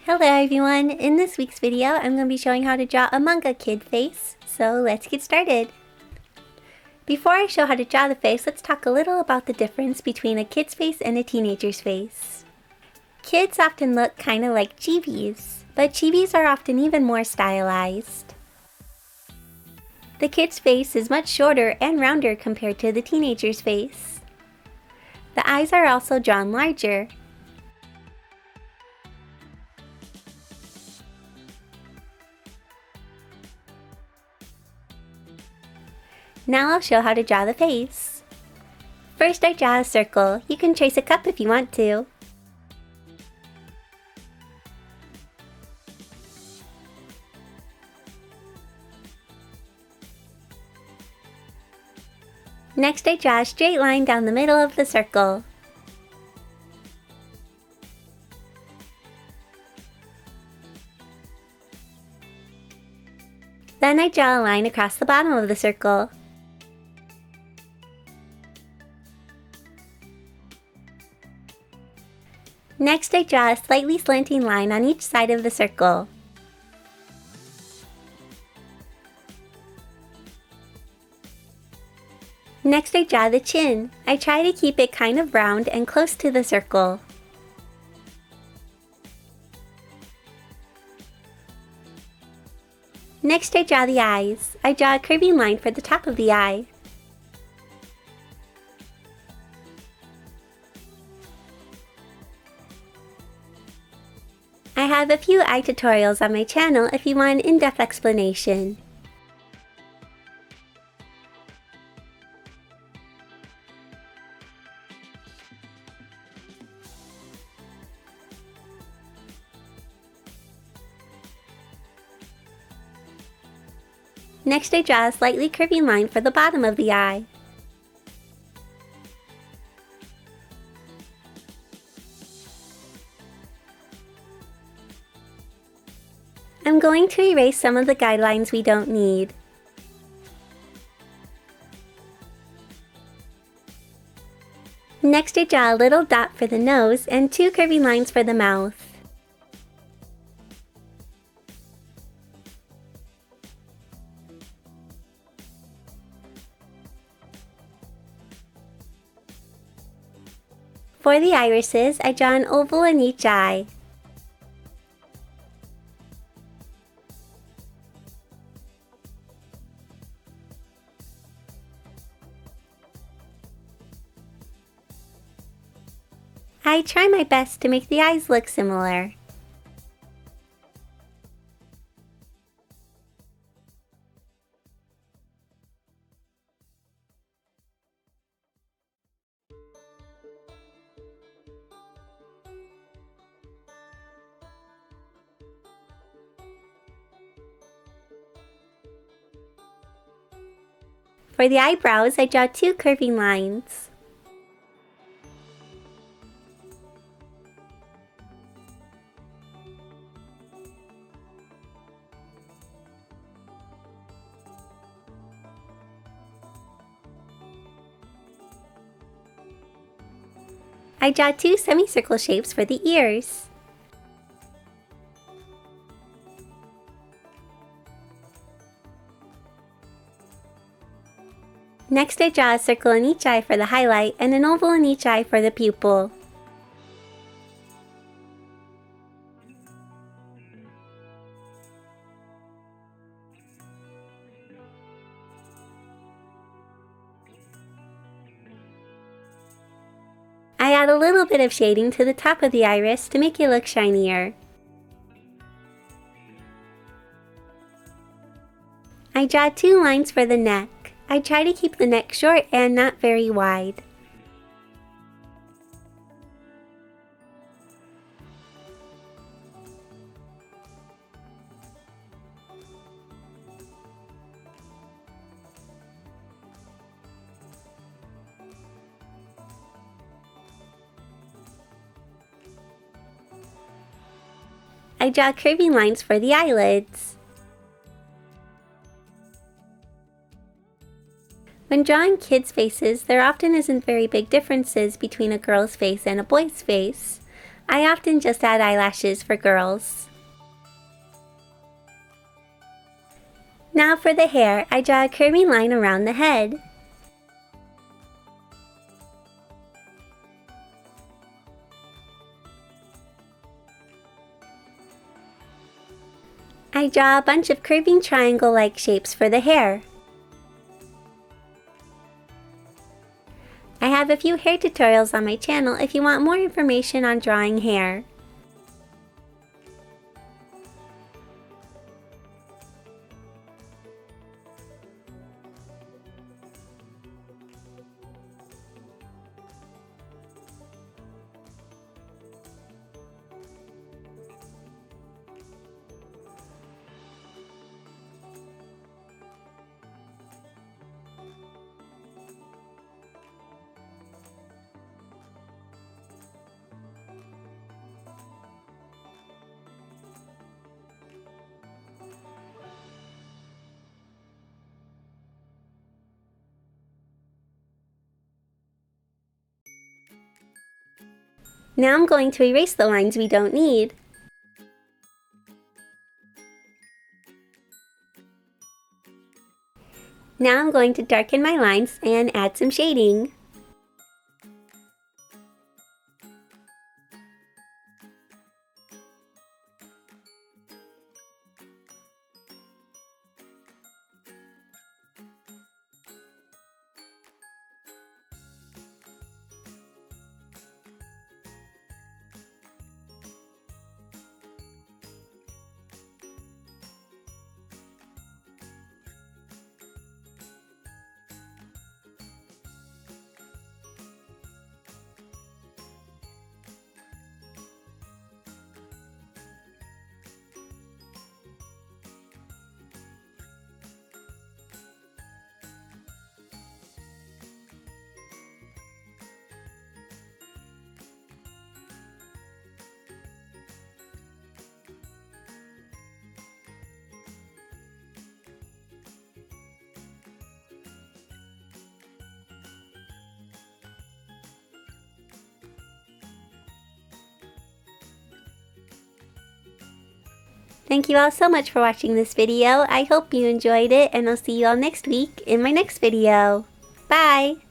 Hello everyone! In this week's video, I'm going to be showing how to draw a manga kid face, so let's get started. Before I show how to draw the face, let's talk a little about the difference between a kid's face and a teenager's face. Kids often look kind of like chibis, but chibis are often even more stylized. The kid's face is much shorter and rounder compared to the teenager's face. The eyes are also drawn larger. Now I'll show how to draw the face. First I draw a circle. You can trace a cup if you want to. Next I draw a straight line down the middle of the circle. Then I draw a line across the bottom of the circle. Next I draw a slightly slanting line on each side of the circle. Next I draw the chin. I try to keep it kind of round and close to the circle. Next I draw the eyes. I draw a curving line for the top of the eye. I have a few eye tutorials on my channel if you want an in-depth explanation. Next I draw a slightly curving line for the bottom of the eye. I'm going to erase some of the guidelines we don't need. Next I draw a little dot for the nose and two curving lines for the mouth. For the irises, I draw an oval in each eye. I try my best to make the eyes look similar. For the eyebrows, I draw two curving lines. I draw two semicircle shapes for the ears. Next I draw a circle in each eye for the highlight and an oval in each eye for the pupil. I add a little bit of shading to the top of the iris to make it look shinier. I draw two lines for the neck. I try to keep the neck short and not very wide. I draw curving lines for the eyelids. When drawing kids' faces, there often isn't very big differences between a girl's face and a boy's face. I often just add eyelashes for girls. Now for the hair, I draw a curving line around the head. I draw a bunch of curving triangle-like shapes for the hair. I have a few hair tutorials on my channel if you want more information on drawing hair. Now I'm going to erase the lines we don't need. Now I'm going to darken my lines and add some shading. Thank you all so much for watching this video. I hope you enjoyed it, and I'll see you all next week in my next video. Bye!